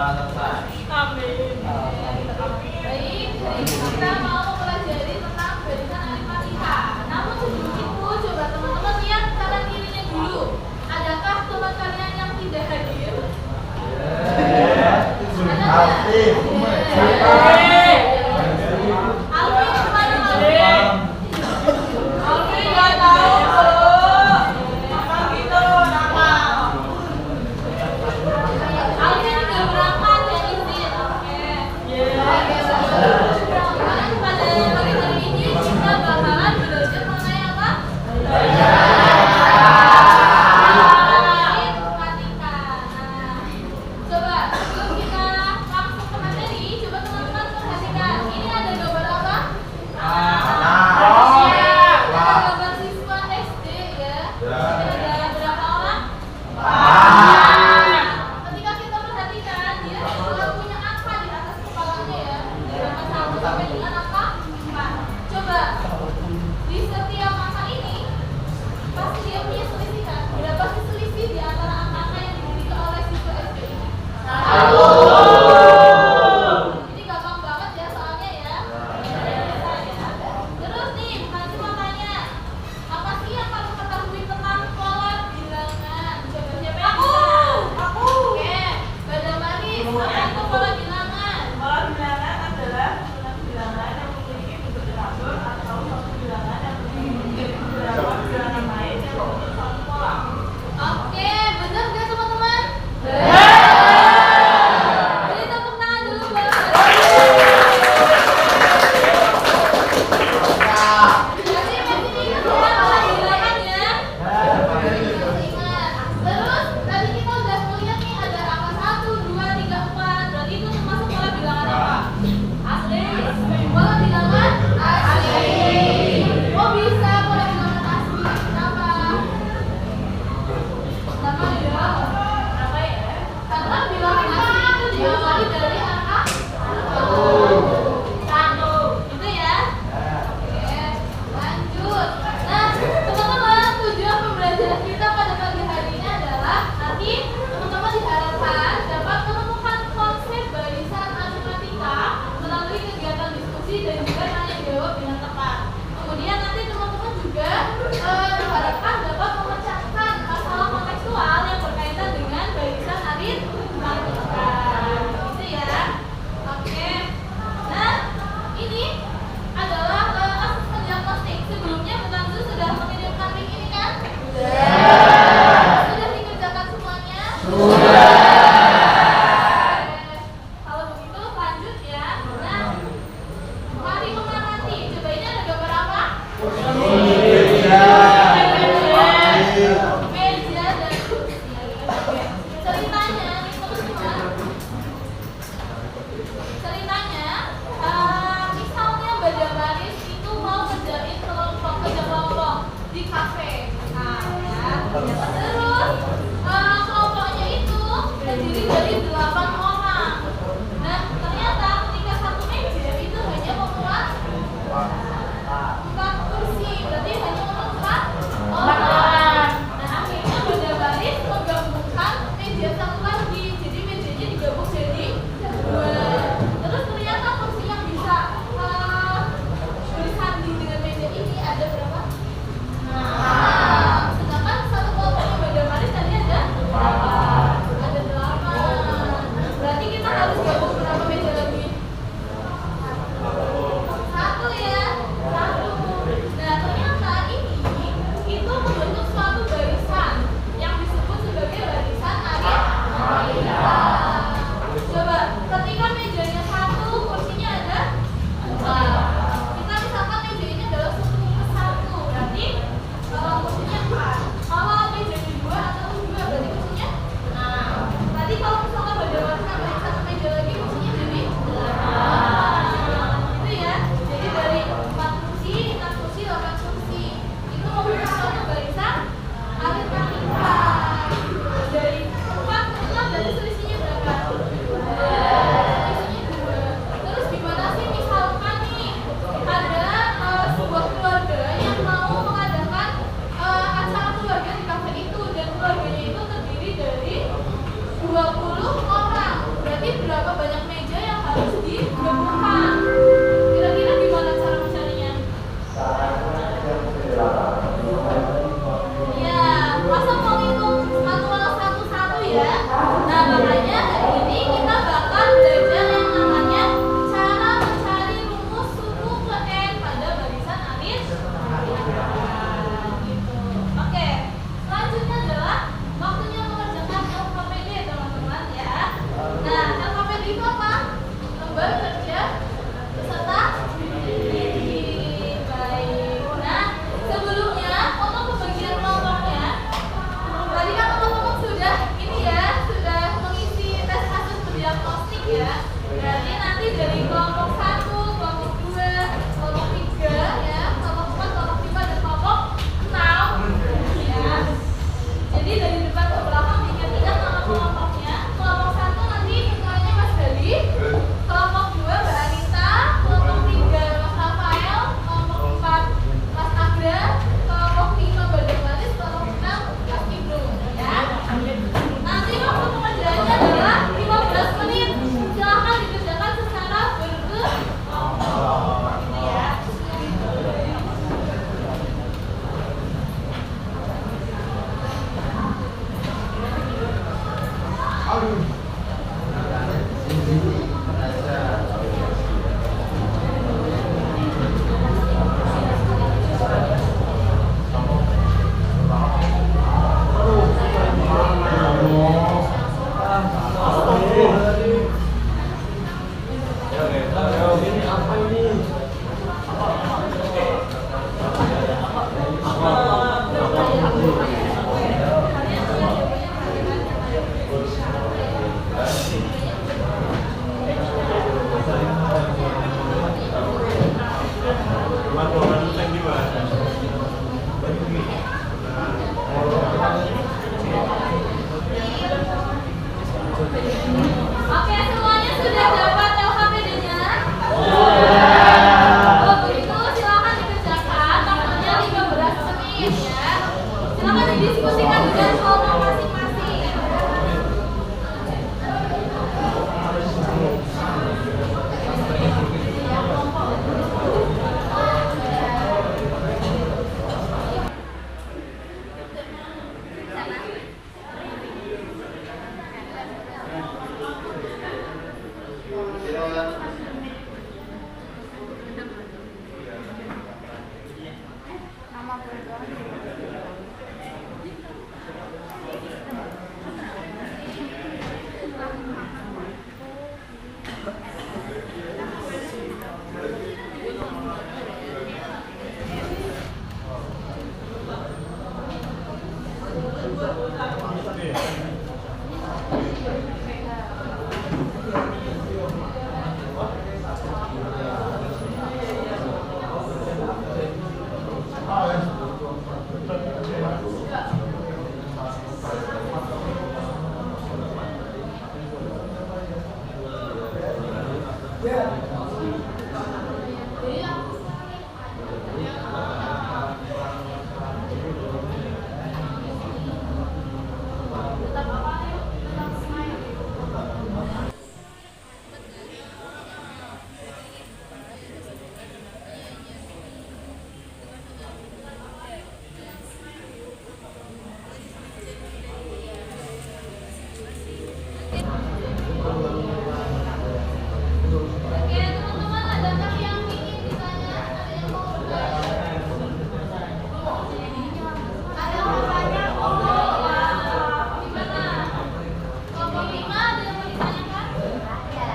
Amin. Baik, hari ini kita mau mempelajari tentang barisan aritmatika. Namun sebelum itu, coba teman-teman lihat kanan kirinya dulu. Adakah teman kalian yang tidak hadir? Alvin. Alvin kemana Alvin? Alvin nggak tahu tuh. Apa gitu nama? Alvin juga berangkat ya izin. Oke. Berangkat pada pagi hari ini kita bakalan belajar mengenai apa? Aritmatika. Nah, coba sebelum kita langsung ke materi, coba teman-teman perhatikan. Ini ada gambar apa? Ada gambar siswa SD ya. Ada berapa orang? Ketika kita perhatikan, dia sudah punya angka di atas kepalanya ya. Dari angka 1 sampai dengan angka 4. Coba di setiap angka ini weekend ya. Silakan didiskusikan dengan kelompok masing-masing. Oke, teman-teman, adakah yang ingin ditanya? Ada yang mau bertanya? Ada yang mau bertanya? Oh, ya. Gimana? Kelompok 5 ada yang mau ditanyakan? Ada.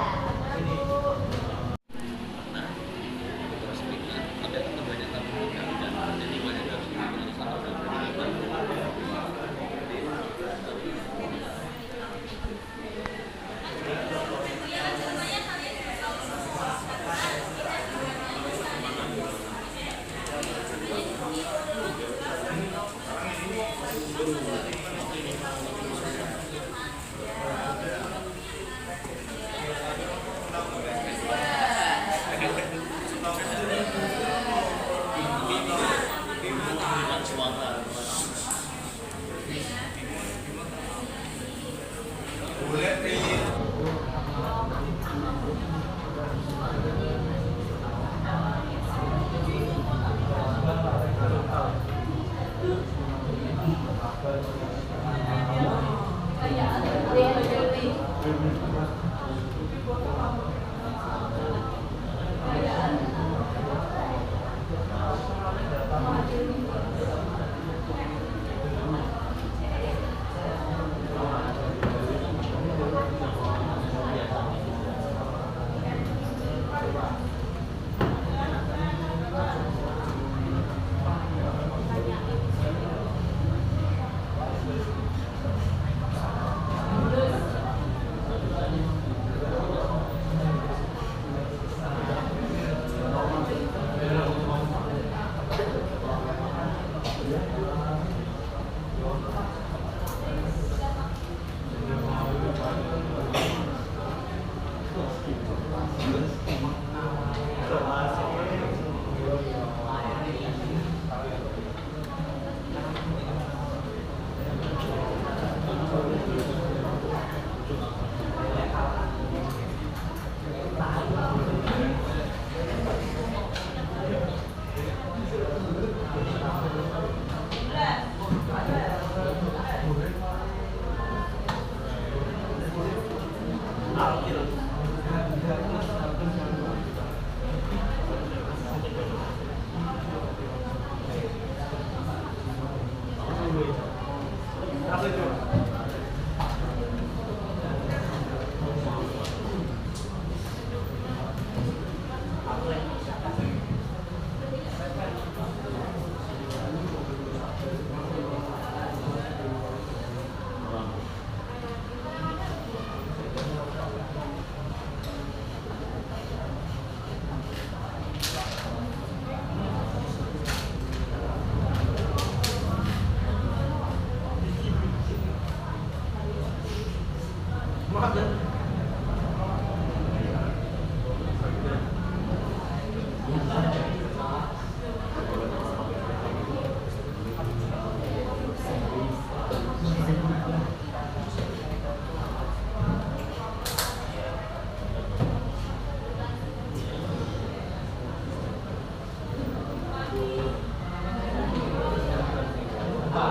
Oke,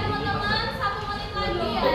teman-teman, 1 menit lagi ya.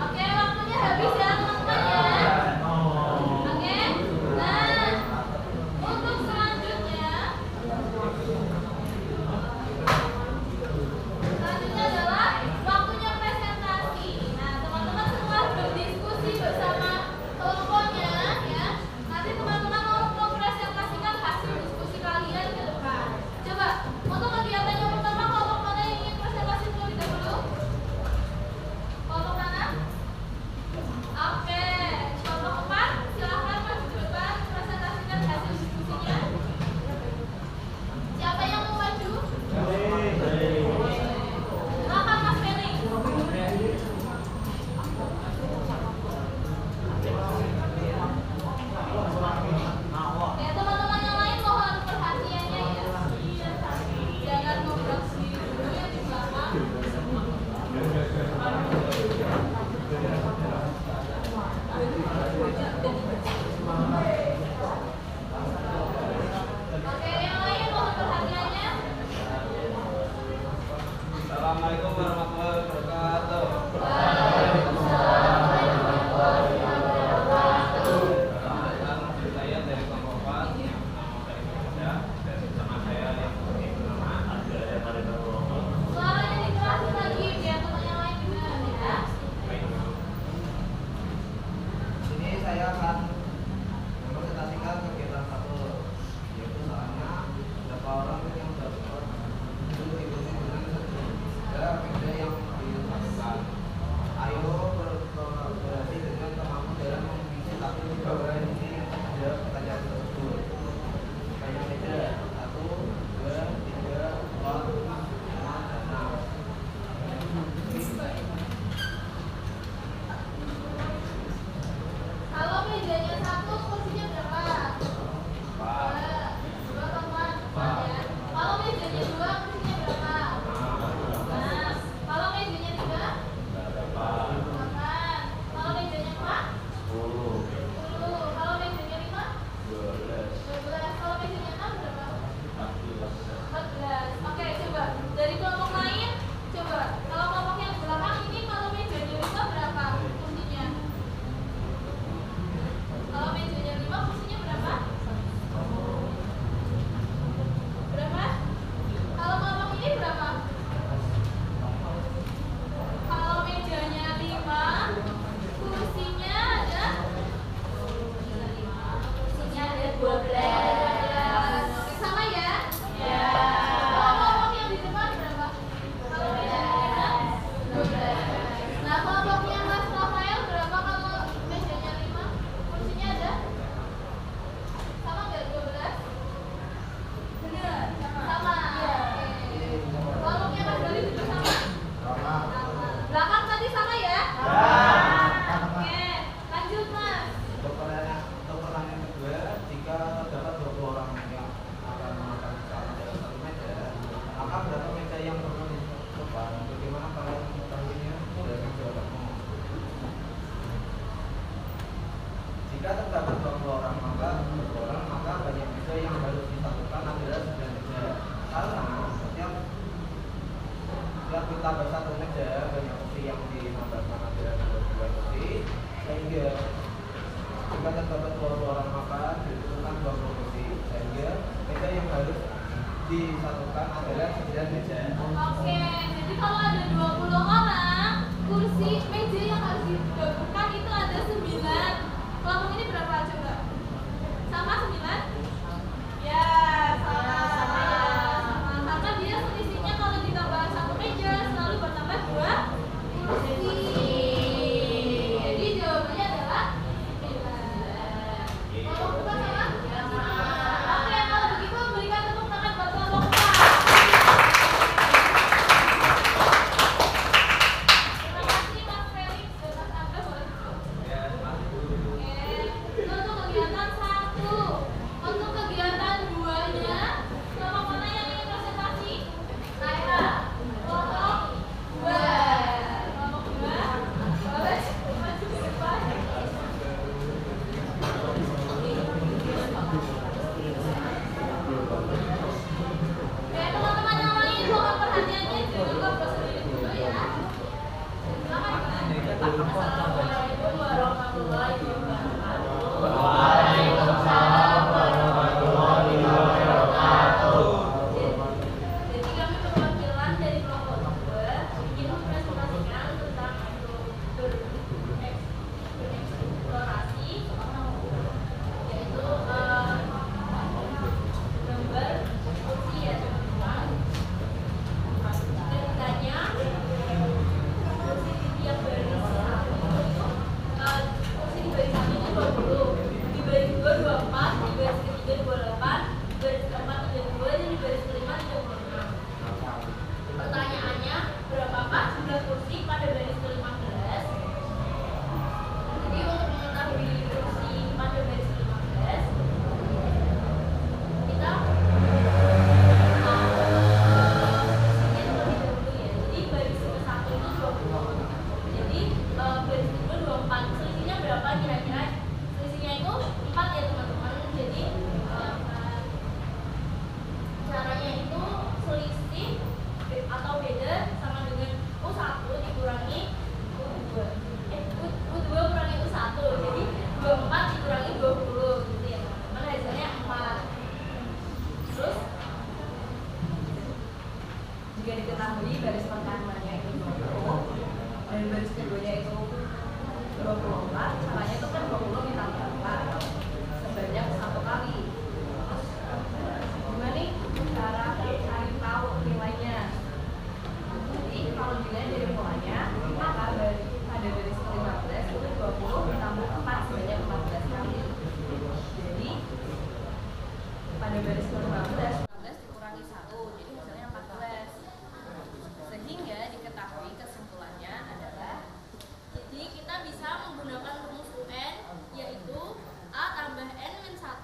Oke, waktunya habis ya teman-teman ya. Oke, nah untuk selanjutnya adalah waktunya presentasi. Nah, teman-teman setelah berdiskusi bersama kelompoknya ya, nanti teman-teman mau mempresentasikan hasil diskusi kalian ke depan. Coba untuk kegiatan yang pertama, kelompok mana yang ingin presentasi terlebih dahulu? Kelompok mana? Oke, kelompok 4, silahkan maju ke depan presentasikan hasil diskusinya. Siapa yang mau maju? Silakan Mas Ferry. Oke, teman-teman yang lain mohon perhatiannya ya. Jangan ngobrol sendiri dulu ya di belakang. Oke, yang lain mohon perhatiannya. Assalamualaikum warahmatullahi wabarakatuh. Perkenalkan, saya dari kelompok 4 yang nama dari Indonesia dan bersama saya yang bernama Suaranya dikerasin lagi biar teman yang lain juga ya. Ini saya akan mempresentasikan kegiatan satu, yaitu soalnya beberapa orang yang dapat untuk ikuti dengan media yang dilakukan. Ayo berkolaborasi dengan temanmu dalam mengisi satu gambar ini ada pertanyaan tersebut. Banyak meja 1, 2, 3, 4, 5, dan 6. Kalau mejanya 1, kursinya berapa? 2 teman ya. Kalau mejanya 2, kursinya berapa? 6. Kalau mejanya 3? 8. Kalau mejanya 4? 10. Kalau mejanya 5? 12. Kalau mejanya 6 berapa? 14. Oke, coba dari kelompok lain, coba kalau kelompok yang belakang ini kalau mejanya 5 berapa kursinya? Kalau mejanya 5, kursinya berapa? Berapa? Kalau kelompok ini berapa? Kalau mejanya 5, kursinya ada? Kursinya ada 12. Oke, sama ya? Ya. Kalau kelompok yang di depan berapa? Kalau mejanya 5, 12. Nah, kelompoknya Mas Rafael berapa kalau mejanya 5? Kursinya ada? Sama nggak 12? Benar, sama. Oke. Kelompoknya Mas Doli juga sama? Sama. Belakang tadi sama ya? Oke, lanjut Mas. Untuk pertanyaan kedua, jika terdapat 20 orang yang akan makan bersama dalam satu meja, maka berapa meja yang perlu dicoba? Bagaimana kalian mengetahuinya dari jawabanmu? Jika terdapat 20 orang, maka banyak meja yang harus disatukan adalah 9 meja. Karena setiap kita bersatu meja, banyak kursi yang ditambahkan adalah 22 kursi, sehingga jika terdapat 20 orang maka dibutuhkan 20 kursi, sehingga meja yang harus disatukan adalah 9 meja. Oke, Assalamualaikum warahmatullahi wabarakatuh. Waalaikumsalam warahmatullahi wabarakatuh. Jadi kami perwakilan dari kelompok 2 ingin mempresentasikan tentang bereksplorasi, yaitu gambar kursi ya teman-teman. Ceritanya kursi yang baris satu, kursi di baris satu itu 20, di baris 2 24, di baris ketiga 28, di baris keempat 32, dan di baris kelima 36. Pertanyaannya, berapakah jumlah kursi pada baris ke-15? Jadi untuk mengetahui kursi pada baris ke-15, kita terlebih dahulu ya. Jadi baris ke-1 itu 20. Jadi baris kedua 24. Selisihnya berapa kira-kira? Selisihnya itu 4 ya teman-teman. Jadi caranya itu selisih atau beda sama dengan U1 dikurangi U2. U2 kurangi U1. Jadi 24 dikurangi 20 gitu ya teman-teman. Hasilnya 4. Terus Jika diketahui baris pertamanya itu 20 dan baris keduanya itu 24, caranya itu kan 20 ditambah 4 sebanyak 1 kali. Terus gimana nih cara cari tahu nilainya? Jadi kalau dilihat dari polanya, maka pada baris ke-15 itu 20 ditambah 4 sebanyak 14 kali. Jadi pada baris ke-15 dikurangi 1, jadi hasilnya 14. Sehingga diketahui kesimpulannya adalah, Jadi kita bisa menggunakan rumus UN, yaitu A tambah N min 1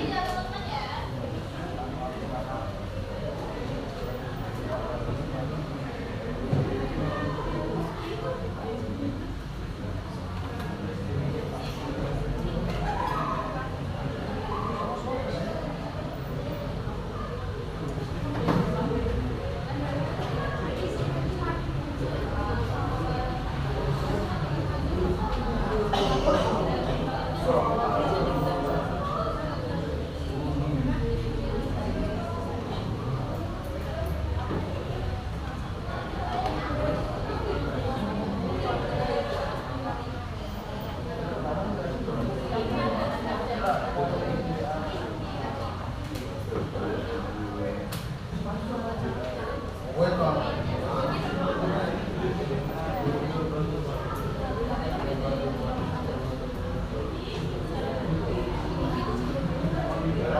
aja teman-teman ya.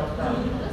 Welcome.